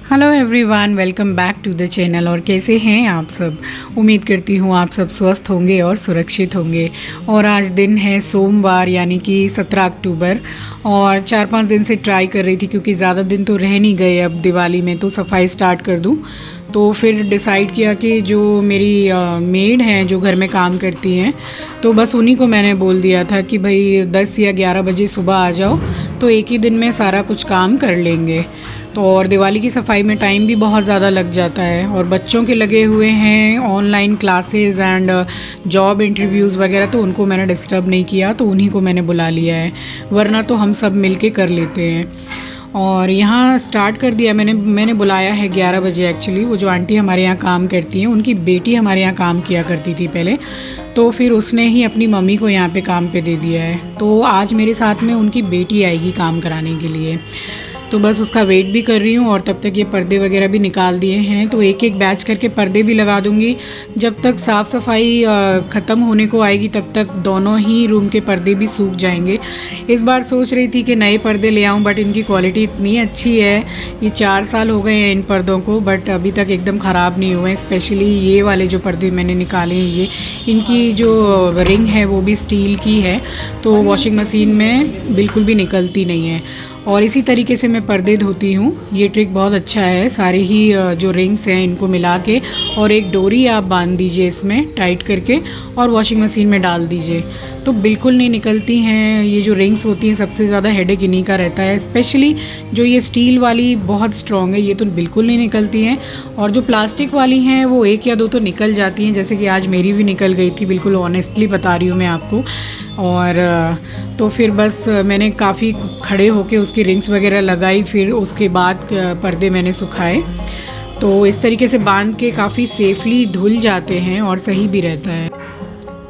Hello everyone, welcome back to the channel. और कैसे हैं आप सब? उम्मीद करती हूँ आप सब स्वस्थ होंगे और सुरक्षित होंगे। और आज दिन है सोमवार, यानी कि 17 अक्टूबर। और 4-5 दिन से ट्राई कर रही थी, क्योंकि ज़्यादा दिन तो रह नहीं गए अब दिवाली में, तो सफाई स्टार्ट कर दूँ। तो फिर डिसाइड किया कि जो मेरी मेड हैं, जो घर में काम करती हैं, तो बस उन्हीं को मैंने बोल दिया था कि भाई 10 या 11 बजे सुबह आ जाओ, तो एक ही दिन में सारा कुछ काम कर लेंगे। तो और दिवाली की सफाई में टाइम भी बहुत ज़्यादा लग जाता है, और बच्चों के लगे हुए हैं online classes and job interviews वगैरह, तो उनको मैंने डिस्टर्ब नहीं किया, तो उन्हीं को मैंने बुला लिया है, वरना तो हम सब मिलके कर लेते हैं। और यहाँ स्टार्ट कर दिया मैंने बुलाया है 11 बजे। एक्चुअली वो जो आंटी हमारे यहाँ काम करती हैं, उनकी बेटी हमारे यहाँ काम किया करती थी पहले, तो फिर उसने ही अपनी मम्मी को यहाँ पे काम पे दे दिया है। तो आज मेरे साथ में उनकी बेटी आएगी काम कराने के लिए, तो बस उसका वेट भी कर रही हूँ। और तब तक ये पर्दे वगैरह भी निकाल दिए हैं, तो एक एक बैच करके पर्दे भी लगा दूँगी। जब तक साफ़ सफाई ख़त्म होने को आएगी, तब तक दोनों ही रूम के पर्दे भी सूख जाएंगे। इस बार सोच रही थी कि नए पर्दे ले आऊँ, बट इनकी क्वालिटी इतनी अच्छी है, ये 4 साल हो गए हैं इन पर्दों को, बट अभी तक एकदम ख़राब नहीं हुए हैं। स्पेशली ये वाले जो पर्दे मैंने निकाले हैं, ये इनकी जो रिंग है वो भी स्टील की है, तो वॉशिंग मशीन में बिल्कुल भी निकलती नहीं है। और इसी तरीके से मैं पर्दे धोती हूँ। ये ट्रिक बहुत अच्छा है, सारे ही जो रिंग्स हैं इनको मिला के, और एक डोरी आप बांध दीजिए इसमें टाइट करके, और वॉशिंग मशीन में डाल दीजिए, तो बिल्कुल नहीं निकलती हैं। ये जो रिंग्स होती हैं, सबसे ज़्यादा हेडेक इन्हीं का रहता है। स्पेशली जो ये स्टील वाली बहुत स्ट्रॉन्ग है, ये तो बिल्कुल नहीं निकलती हैं। और जो प्लास्टिक वाली हैं वो 1 या 2 तो निकल जाती हैं, जैसे कि आज मेरी भी निकल गई थी, बिल्कुल ऑनेस्टली बता रही हूँ मैं आपको। और तो फिर बस मैंने काफ़ी खड़े होके उसकी रिंग्स वगैरह लगाई, फिर उसके बाद पर्दे मैंने सुखाए। तो इस तरीके से बांध के काफ़ी सेफली धुल जाते हैं और सही भी रहता है।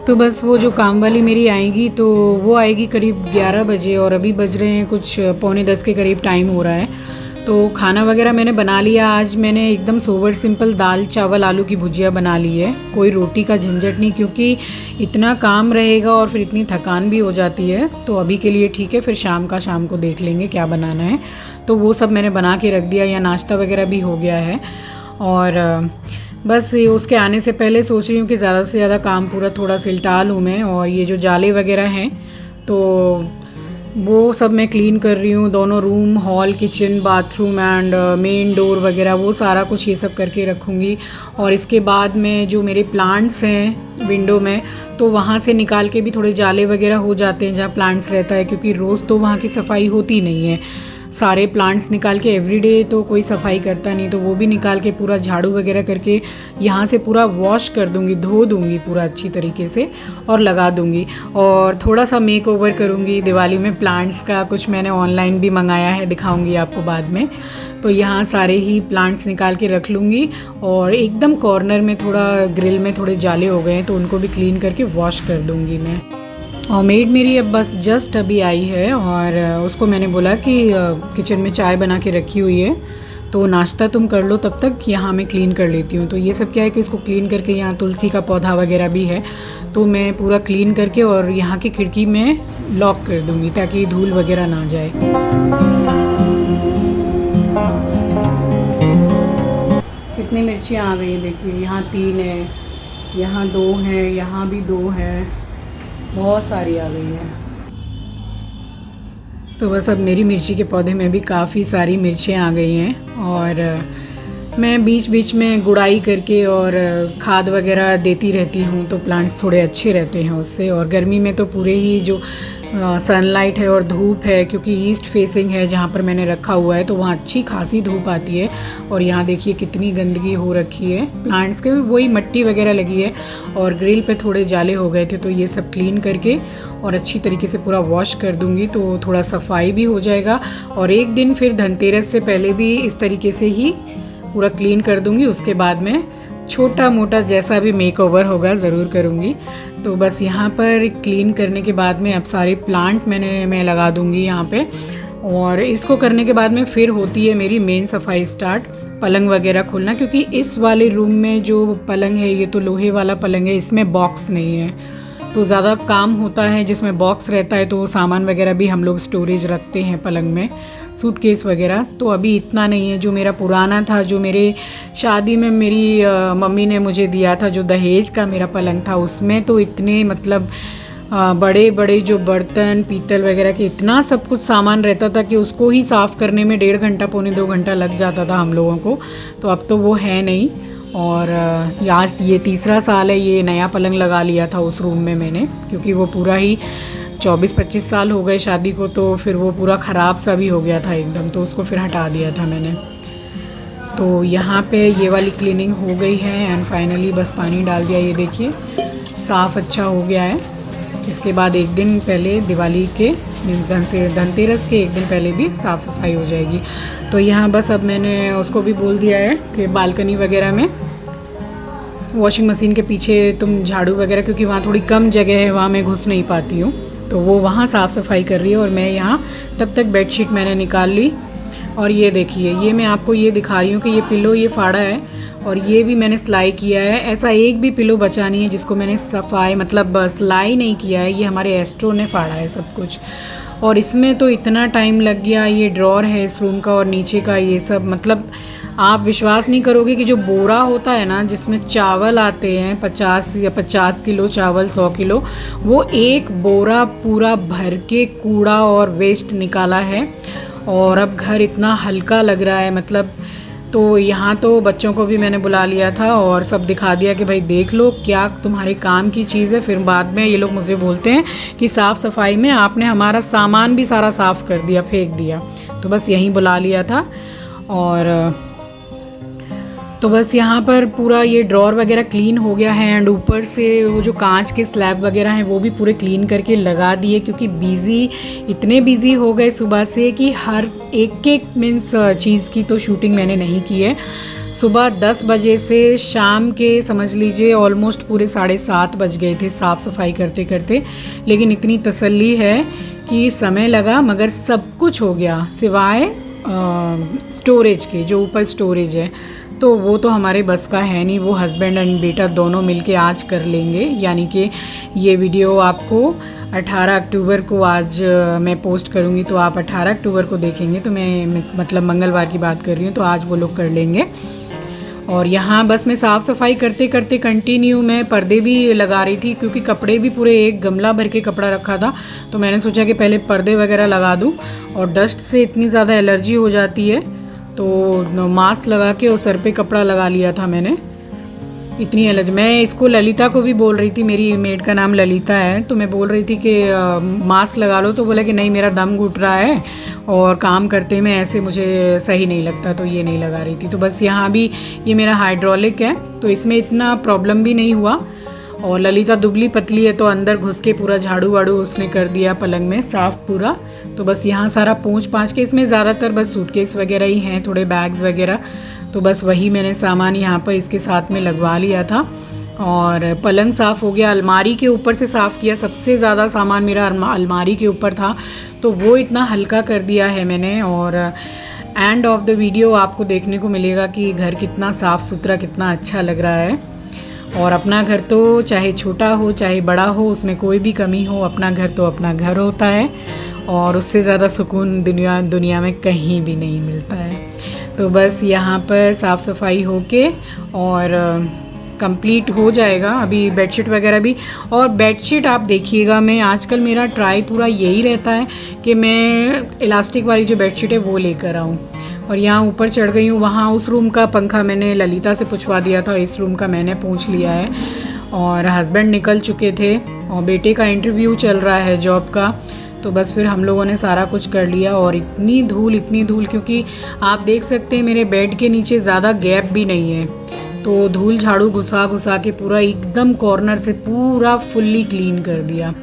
तो बस वो जो काम वाली मेरी आएगी, तो वो आएगी करीब 11 बजे, और अभी बज रहे हैं कुछ 9:45 के करीब टाइम हो रहा है। तो खाना वगैरह मैंने बना लिया। आज मैंने एकदम सोबर सिंपल दाल चावल आलू की भुजिया बना ली है, कोई रोटी का झंझट नहीं, क्योंकि इतना काम रहेगा और फिर इतनी थकान भी हो जाती है। तो अभी के लिए ठीक है, फिर शाम को देख लेंगे क्या बनाना है। तो वो सब मैंने बना के रख दिया, या नाश्ता वगैरह भी हो गया है। और बस उसके आने से पहले सोच रही हूँ कि ज़्यादा से ज़्यादा काम पूरा थोड़ा सिलटा लूँ मैं। और ये जो जाले वगैरह हैं, तो वो सब मैं क्लीन कर रही हूँ। दोनों room, hall, kitchen, bathroom and main door वगैरह, वो सारा कुछ ये सब करके रखूँगी। और इसके बाद में जो मेरे प्लांट्स हैं विंडो में, तो वहाँ से निकाल के भी थोड़े जाले वगैरह हो जाते हैं जहाँ प्लांट्स रहता है, क्योंकि रोज़ तो वहाँ की सफाई होती नहीं है। सारे प्लांट्स निकाल के एवरीडे तो कोई सफाई करता नहीं, तो वो भी निकाल के पूरा झाड़ू वगैरह करके यहाँ से पूरा वॉश कर दूँगी, धो दूँगी पूरा अच्छी तरीके से, और लगा दूँगी। और थोड़ा सा मेक ओवर करूँगी दिवाली में। प्लांट्स का कुछ मैंने ऑनलाइन भी मंगाया है, दिखाऊँगी आपको बाद में। तो यहाँ सारे ही प्लांट्स निकाल के रख लूँगी। और एकदम कॉर्नर में थोड़ा ग्रिल में थोड़े जाले हो गए हैं, तो उनको भी क्लीन करके वॉश कर दूँगी मैं। और मेड मेरी अब बस जस्ट अभी आई है, और उसको मैंने बोला कि किचन में चाय बना के रखी हुई है, तो नाश्ता तुम कर लो, तब तक यहाँ मैं क्लीन कर लेती हूँ। तो ये सब क्या है कि इसको क्लीन करके, यहाँ तुलसी का पौधा वगैरह भी है, तो मैं पूरा क्लीन करके और यहाँ की खिड़की में लॉक कर दूँगी, ताकि धूल वगैरह ना जाए। कितनी मिर्चियाँ आ गई हैं देखिए, यहाँ 3 है, यहाँ 2 हैं, यहाँ भी 2 हैं, बहुत सारी आ गई है। तो बस अब मेरी मिर्ची के पौधे में भी काफ़ी सारी मिर्चियाँ आ गई हैं। और मैं बीच बीच में गुड़ाई करके और खाद वगैरह देती रहती हूँ, तो प्लांट्स थोड़े अच्छे रहते हैं उससे। और गर्मी में तो पूरे ही जो सनलाइट है और धूप है, क्योंकि ईस्ट फेसिंग है जहाँ पर मैंने रखा हुआ है, तो वहाँ अच्छी खासी धूप आती है। और यहाँ देखिए कितनी गंदगी हो रखी है प्लांट्स के, वही मिट्टी वगैरह लगी है, और ग्रिल पे थोड़े जाले हो गए थे, तो ये सब क्लीन करके और अच्छी तरीके से पूरा वॉश कर दूँगी, तो थोड़ा सफाई भी हो जाएगा। और एक दिन फिर धनतेरस से पहले भी इस तरीके से ही पूरा क्लीन कर दूँगी। उसके बाद में छोटा मोटा जैसा भी मेकओवर होगा ज़रूर करूँगी। तो बस यहाँ पर क्लीन करने के बाद में अब सारे प्लांट मैं लगा दूँगी यहाँ पे। और इसको करने के बाद में फिर होती है मेरी मेन सफाई स्टार्ट, पलंग वगैरह खोलना, क्योंकि इस वाले रूम में जो पलंग है, ये तो लोहे वाला पलंग है, इसमें बॉक्स नहीं है, तो ज़्यादा काम होता है। जिसमें बॉक्स रहता है तो सामान वगैरह भी हम लोग स्टोरेज रखते हैं पलंग में, सूटकेस वगैरह। तो अभी इतना नहीं है। जो मेरा पुराना था, जो मेरे शादी में मेरी मम्मी ने मुझे दिया था, जो दहेज का मेरा पलंग था, उसमें तो इतने मतलब बड़े बड़े जो बर्तन पीतल वगैरह के इतना सब कुछ सामान रहता था कि उसको ही साफ़ करने में 1.5 घंटा पौने 2 घंटा लग जाता था हम लोगों को। तो अब तो वो है नहीं। और आज ये तीसरा साल है ये नया पलंग लगा लिया था उस रूम में मैंने, क्योंकि वो पूरा ही 24-25 साल हो गए शादी को, तो फिर वो पूरा ख़राब सा भी हो गया था एकदम, तो उसको फिर हटा दिया था मैंने। तो यहाँ पे ये वाली क्लीनिंग हो गई है एंड फाइनली बस पानी डाल दिया। ये देखिए साफ़ अच्छा हो गया है। इसके बाद एक दिन पहले दिवाली के मीन्स धनतेरस के एक दिन पहले भी साफ़ सफाई हो जाएगी। तो यहाँ बस अब मैंने उसको भी बोल दिया है कि बालकनी वगैरह में वॉशिंग मशीन के पीछे तुम झाड़ू वगैरह, क्योंकि वहाँ थोड़ी कम जगह है, वहाँ मैं घुस नहीं पाती हूँ, तो वो वहाँ साफ़ सफाई कर रही है और मैं यहाँ तब तक बेडशीट मैंने निकाल ली। और ये देखिए, ये मैं आपको ये दिखा रही हूँ कि ये पिलो ये फाड़ा है और ये भी मैंने सिलाई किया है। ऐसा एक भी पिलो बचा नहीं है जिसको मैंने सफाई मतलब सिलाई नहीं किया है। ये हमारे एस्ट्रो ने फाड़ा है सब कुछ। और इसमें तो इतना टाइम लग गया। ये ड्रॉर है इस रूम का और नीचे का ये सब, मतलब आप विश्वास नहीं करोगे कि जो बोरा होता है ना जिसमें चावल आते हैं 50 किलो चावल, 100 किलो, वो एक बोरा पूरा भर के कूड़ा और वेस्ट निकाला है। और अब घर इतना हल्का लग रहा है मतलब। तो यहाँ तो बच्चों को भी मैंने बुला लिया था और सब दिखा दिया कि भाई देख लो क्या तुम्हारे काम की चीज़ है। फिर बाद में ये लोग मुझे बोलते हैं कि साफ़ सफाई में आपने हमारा सामान भी सारा साफ़ कर दिया, फेंक दिया। तो बस यहीं बुला लिया था। और तो बस यहाँ पर पूरा ये ड्रॉर वगैरह क्लीन हो गया है एंड ऊपर से वो जो कांच के स्लैब वगैरह हैं वो भी पूरे क्लीन करके लगा दिए, क्योंकि इतने बिज़ी हो गए सुबह से कि हर एक मीन्स चीज़ की तो शूटिंग मैंने नहीं की है। सुबह 10 बजे से शाम के समझ लीजिए ऑलमोस्ट पूरे 7:30 बज गए थे साफ़ सफाई करते करते। लेकिन इतनी तसल्ली है कि समय लगा मगर सब कुछ हो गया, सिवाय स्टोरेज के, जो ऊपर स्टोरेज है तो वो तो हमारे बस का है नहीं। वो हस्बैंड एंड बेटा दोनों मिलके आज कर लेंगे। यानी कि ये वीडियो आपको 18 अक्टूबर को आज मैं पोस्ट करूँगी, तो आप 18 अक्टूबर को देखेंगे। तो मैं मतलब मंगलवार की बात कर रही हूँ, तो आज वो लोग कर लेंगे। और यहाँ बस मैं साफ़ सफाई करते करते कंटिन्यू मैं पर्दे भी लगा रही थी, क्योंकि कपड़े भी पूरे एक गमला भर के कपड़ा रखा था। तो मैंने सोचा कि पहले पर्दे वगैरह लगा दूँ, और डस्ट से इतनी ज़्यादा एलर्जी हो जाती है तो मास्क लगा के और सर पे कपड़ा लगा लिया था मैंने। इतनी एलर्जी, मैं इसको ललिता को भी बोल रही थी, मेरी मेड का नाम ललिता है, तो मैं बोल रही थी कि मास्क लगा लो, तो बोला कि नहीं मेरा दम घुट रहा है और काम करते में ऐसे मुझे सही नहीं लगता, तो ये नहीं लगा रही थी। तो बस यहाँ भी ये मेरा हाइड्रोलिक है तो इसमें इतना प्रॉब्लम भी नहीं हुआ। और ललिता दुबली पतली है तो अंदर घुस के पूरा झाड़ू वाड़ू उसने कर दिया पलंग में साफ़ पूरा। तो बस यहाँ सारा पोंछ पाँच के, इसमें ज़्यादातर बस सूटकेस वगैरह ही हैं, थोड़े बैग्स वगैरह, तो बस वही मैंने सामान यहाँ पर इसके साथ में लगवा लिया था। और पलंग साफ़ हो गया। अलमारी के ऊपर से साफ़ किया, सबसे ज़्यादा सामान मेरा अलमारी के ऊपर था, तो वो इतना हल्का कर दिया है मैंने। और एंड ऑफ द वीडियो आपको देखने को मिलेगा कि घर कितना साफ़ सुथरा, कितना अच्छा लग रहा है। और अपना घर तो चाहे छोटा हो चाहे बड़ा हो, उसमें कोई भी कमी हो, अपना घर तो अपना घर होता है और उससे ज़्यादा सुकून दुनिया में कहीं भी नहीं मिलता है। तो बस यहाँ पर साफ़ सफाई होके और कंप्लीट हो जाएगा। अभी बेडशीट वगैरह भी, और बेडशीट आप देखिएगा, मैं आजकल मेरा ट्राई पूरा यही रहता है कि मैं इलास्टिक वाली जो बेडशीट है वो लेकर आऊँ। और यहाँ ऊपर चढ़ गई हूँ, वहाँ उस रूम का पंखा मैंने ललिता से पूछवा दिया था, इस रूम का मैंने पूछ लिया है। और हस्बैंड निकल चुके थे और बेटे का इंटरव्यू चल रहा है जॉब का, तो बस फिर हम लोगों ने सारा कुछ कर लिया। और इतनी धूल, क्योंकि आप देख सकते हैं मेरे बेड के नीचे ज़्यादा गैप भी नहीं है, तो धूल झाड़ू घुसा के पूरा एकदम कॉर्नर से पूरा फुल्ली क्लीन कर दिया।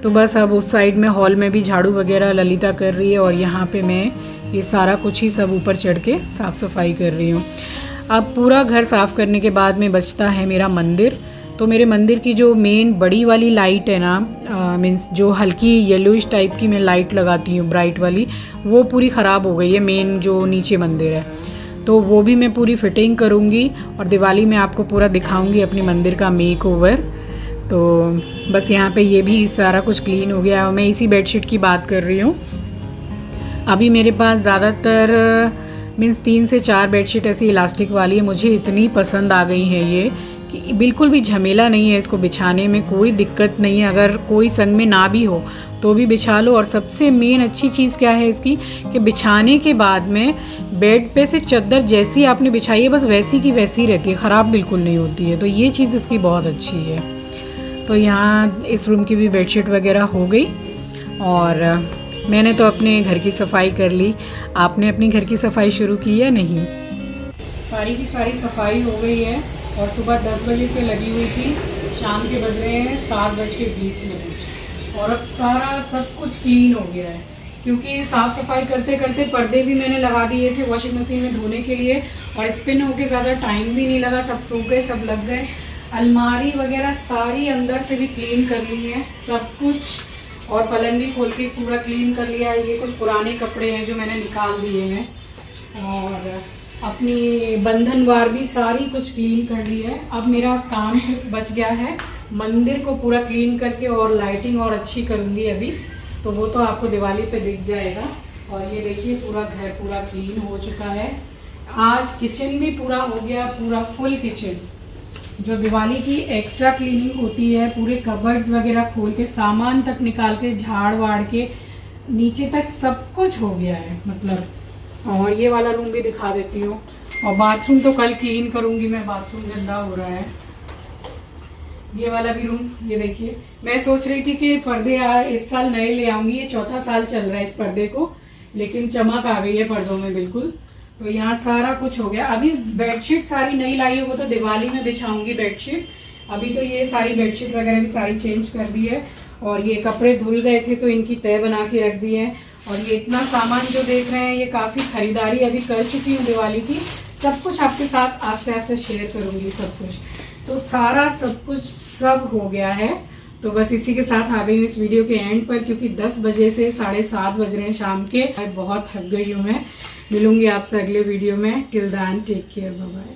तो बस अब उस साइड में हॉल में भी झाड़ू वगैरह ललिता कर रही है और यहाँ पे मैं ये सारा कुछ ही सब ऊपर चढ़ के साफ़ सफाई कर रही हूँ। अब पूरा घर साफ़ करने के बाद में बचता है मेरा मंदिर। तो मेरे मंदिर की जो मेन बड़ी वाली लाइट है ना, मीन्स जो हल्की येलोइश टाइप की मैं लाइट लगाती हूँ ब्राइट वाली, वो पूरी ख़राब हो गई है। मेन जो नीचे मंदिर है तो वो भी मैं पूरी फिटिंग करूँगी और दिवाली में आपको पूरा दिखाऊँगी अपनी मंदिर का मेक ओवर। तो बस यहाँ पे ये भी सारा कुछ क्लीन हो गया। और मैं इसी बेडशीट की बात कर रही हूँ। अभी मेरे पास ज़्यादातर मीन्स 3 से 4 बेडशीट ऐसी इलास्टिक वाली है। मुझे इतनी पसंद आ गई है ये कि बिल्कुल भी झमेला नहीं है इसको बिछाने में, कोई दिक्कत नहीं है। अगर कोई संग में ना भी हो तो भी बिछा लो। और सबसे मेन अच्छी चीज़ क्या है इसकी कि बिछाने के बाद में बेड पे से चादर जैसी आपने बिछाई है बस वैसी की वैसी रहती है, ख़राब बिल्कुल नहीं होती है। तो ये चीज़ इसकी बहुत अच्छी है। तो यहाँ इस रूम की भी बेडशीट वगैरह हो गई और मैंने तो अपने घर की सफाई कर ली। आपने अपनी घर की सफाई शुरू की या नहीं? सारी की सारी सफाई हो गई है और सुबह 10 बजे से लगी हुई थी, शाम के बज रहे हैं 7:20 और अब सारा सब कुछ क्लीन हो गया है। क्योंकि साफ़ सफाई करते करते पर्दे भी मैंने लगा दिए थे वॉशिंग मशीन में धोने के लिए और स्पिन होके ज़्यादा टाइम भी नहीं लगा, सब सूख गए, सब लग गए। अलमारी वगैरह सारी अंदर से भी क्लीन कर ली है सब कुछ और पलंग भी खोल के पूरा क्लीन कर लिया है। ये कुछ पुराने कपड़े हैं जो मैंने निकाल दिए हैं और अपनी बंधनवार भी सारी कुछ क्लीन कर ली है। अब मेरा काम सिर्फ बच गया है मंदिर को पूरा क्लीन करके और लाइटिंग और अच्छी करूँगी अभी, तो वो तो आपको दिवाली पे दिख जाएगा। और ये देखिए पूरा घर पूरा क्लीन हो चुका है। आज किचन भी पूरा हो गया, पूरा फुल किचन। जो दिवाली की एक्स्ट्रा क्लीनिंग होती है, पूरे कबर्ड्स वगैरह खोल के सामान तक निकाल के झाड़ वाड़ के नीचे तक सब कुछ हो गया है मतलब। और ये वाला रूम भी दिखा देती हूँ। और बाथरूम तो कल क्लीन करूँगी मैं, बाथरूम गंदा हो रहा है। ये वाला भी रूम, ये देखिए मैं सोच रही थी कि पर्दे इस साल नए ले आऊंगी, ये 4था साल चल रहा है इस पर्दे को, लेकिन चमक आ गई है पर्दों में बिल्कुल। तो यहाँ सारा कुछ हो गया। अभी बेडशीट सारी नई लाई है, वो तो दिवाली में बिछाऊंगी बेडशीट। अभी तो ये सारी बेडशीट वगैरह भी सारी चेंज कर दी है और ये कपड़े धुल गए थे तो इनकी तह बना के रख दी है। और ये इतना सामान जो देख रहे हैं ये काफ़ी खरीदारी अभी कर चुकी हूँ दिवाली की। सब कुछ आपके साथ आस्ते आस्ते शेयर करूँगी सब कुछ। तो सारा सब कुछ सब हो गया है। तो बस इसी के साथ आ गई हूँ इस वीडियो के एंड पर, क्योंकि 10 बजे से 7:30 बज रहे हैं शाम के। बहुत थक गई हूँ मैं। मिलूंगी आपसे अगले वीडियो में। Till then take care, bye bye.